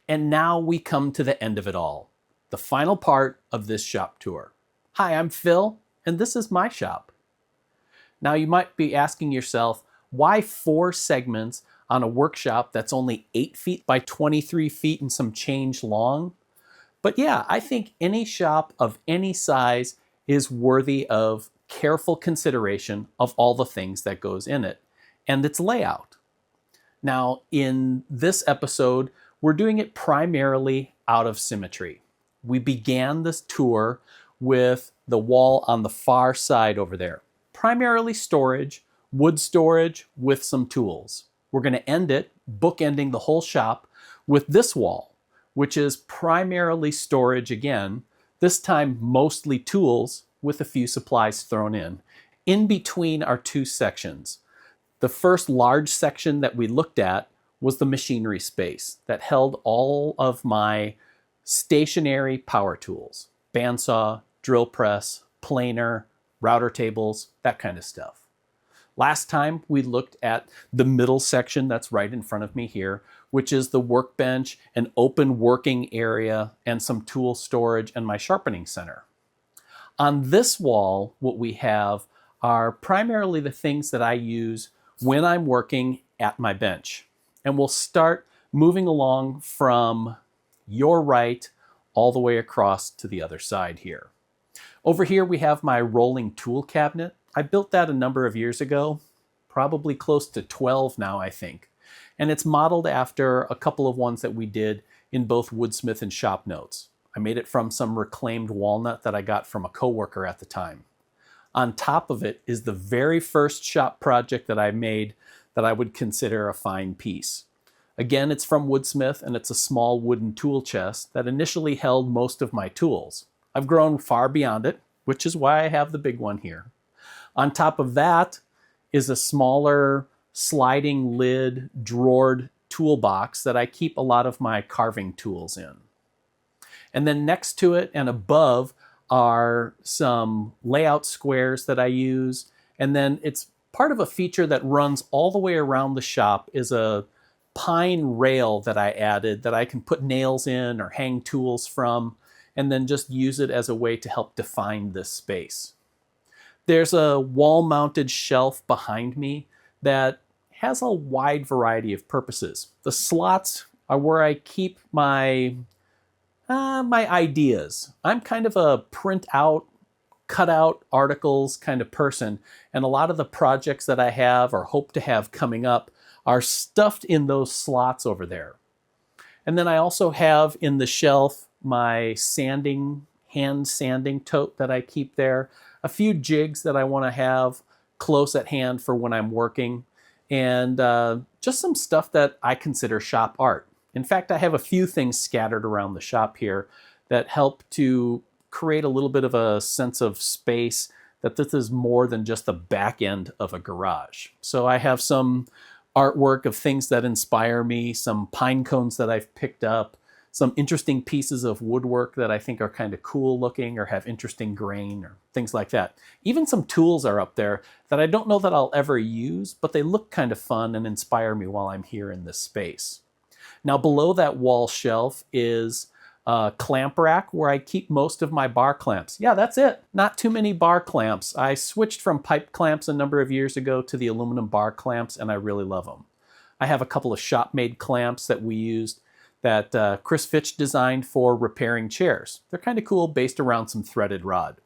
And now we come to the end of it all, the final part of this shop tour. Hi, I'm Phil, and this is my shop. Now you might be asking yourself, why 4 segments on a workshop that's only 8 feet by 23 feet and some change long? But yeah, I think any shop of any size is worthy of careful consideration of all the things that goes in it and its layout. Now, in this episode, we're doing it primarily out of symmetry. We began this tour with the wall on the far side over there. Primarily storage, wood storage with some tools. We're going to end it, bookending the whole shop, with this wall, which is primarily storage again, this time mostly tools with a few supplies thrown in between our 2 sections. The first large section that we looked at was the machinery space that held all of my stationary power tools, bandsaw, drill press, planer, router tables, that kind of stuff. Last time we looked at the middle section that's right in front of me here, which is the workbench, an open working area, and some tool storage and my sharpening center. On this wall, what we have are primarily the things that I use when I'm working at my bench. And we'll start moving along from your right all the way across to the other side here. Over here we have my rolling tool cabinet. I built that a number of years ago, probably close to 12 now, I think. And it's modeled after a couple of ones that we did in both Woodsmith and ShopNotes. I made it from some reclaimed walnut that I got from a coworker at the time. On top of it is the very first shop project that I made that I would consider a fine piece. Again, it's from Woodsmith, and it's a small wooden tool chest that initially held most of my tools. I've grown far beyond it, which is why I have the big one here. On top of that is a smaller sliding lid drawered toolbox that I keep a lot of my carving tools in. And then next to it and above are some layout squares that I use. And then it's part of a feature that runs all the way around the shop is a pine rail that I added that I can put nails in or hang tools from, and then just use it as a way to help define this space. There's a wall-mounted shelf behind me that has a wide variety of purposes. The slots are where I keep my ideas. I'm kind of a print out, cut out articles kind of person, and a lot of the projects that I have or hope to have coming up are stuffed in those slots over there. And then I also have in the shelf my hand sanding tote that I keep there, a few jigs that I want to have close at hand for when I'm working, and just some stuff that I consider shop art. In fact, I have a few things scattered around the shop here that help to create a little bit of a sense of space, that this is more than just the back end of a garage. So I have some artwork of things that inspire me, some pine cones that I've picked up, some interesting pieces of woodwork that I think are kind of cool looking or have interesting grain or things like that. Even some tools are up there that I don't know that I'll ever use, but they look kind of fun and inspire me while I'm here in this space. Now below that wall shelf is a clamp rack where I keep most of my bar clamps. Yeah, that's it. Not too many bar clamps. I switched from pipe clamps a number of years ago to the aluminum bar clamps, and I really love them. I have a couple of shop-made clamps that we used that Chris Fitch designed for repairing chairs. They're kind of cool, based around some threaded rod.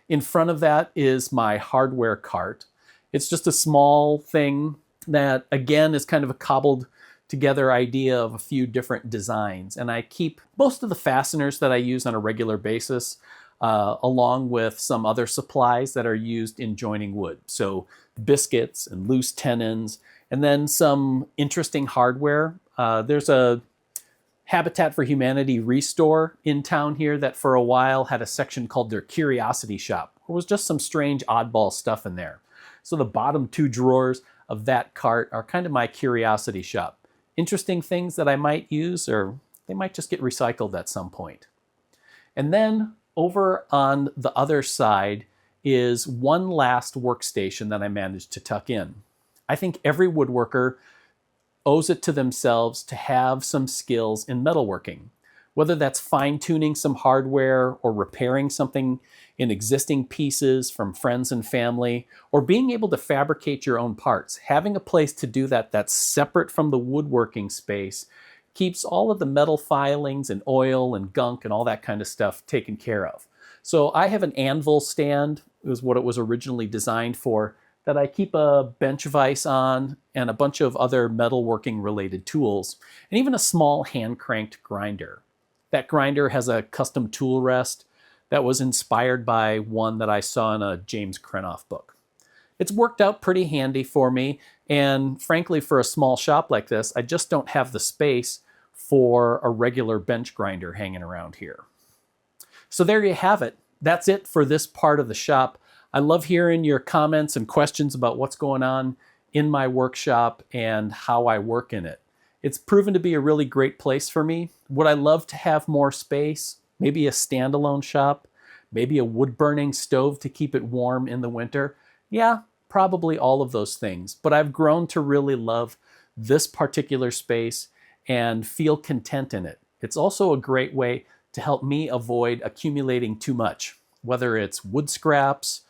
In front of that is my hardware cart. It's just a small thing that, again, is kind of a cobbled together idea of a few different designs. And I keep most of the fasteners that I use on a regular basis, along with some other supplies that are used in joining wood. So biscuits and loose tenons, and then some interesting hardware. There's a Habitat for Humanity Restore in town here that for a while had a section called their Curiosity Shop. There was just some strange oddball stuff in there. So the bottom 2 drawers of that cart are kind of my curiosity shop. Interesting things that I might use, or they might just get recycled at some point. And then over on the other side is one last workstation that I managed to tuck in. I think every woodworker owes it to themselves to have some skills in metalworking. Whether that's fine-tuning some hardware or repairing something in existing pieces from friends and family, or being able to fabricate your own parts. Having a place to do that that's separate from the woodworking space keeps all of the metal filings and oil and gunk and all that kind of stuff taken care of. So I have an anvil stand, is what it was originally designed for, that I keep a bench vise on and a bunch of other metalworking related tools, and even a small hand-cranked grinder. That grinder has a custom tool rest that was inspired by one that I saw in a James Krenoff book. It's worked out pretty handy for me, and frankly, for a small shop like this, I just don't have the space for a regular bench grinder hanging around here. So there you have it. That's it for this part of the shop. I love hearing your comments and questions about what's going on in my workshop and how I work in it. It's proven to be a really great place for me. Would I love to have more space? Maybe a standalone shop? Maybe a wood-burning stove to keep it warm in the winter? Yeah, probably all of those things. But I've grown to really love this particular space and feel content in it. It's also a great way to help me avoid accumulating too much, whether it's wood scraps,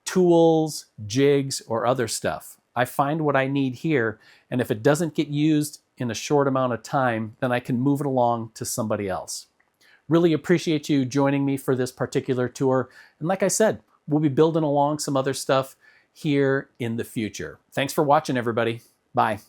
tools, jigs, or other stuff. I find what I need here, and if it doesn't get used in a short amount of time, then I can move it along to somebody else. Really appreciate you joining me for this particular tour. And like I said, we'll be building along some other stuff here in the future. Thanks for watching, everybody. Bye.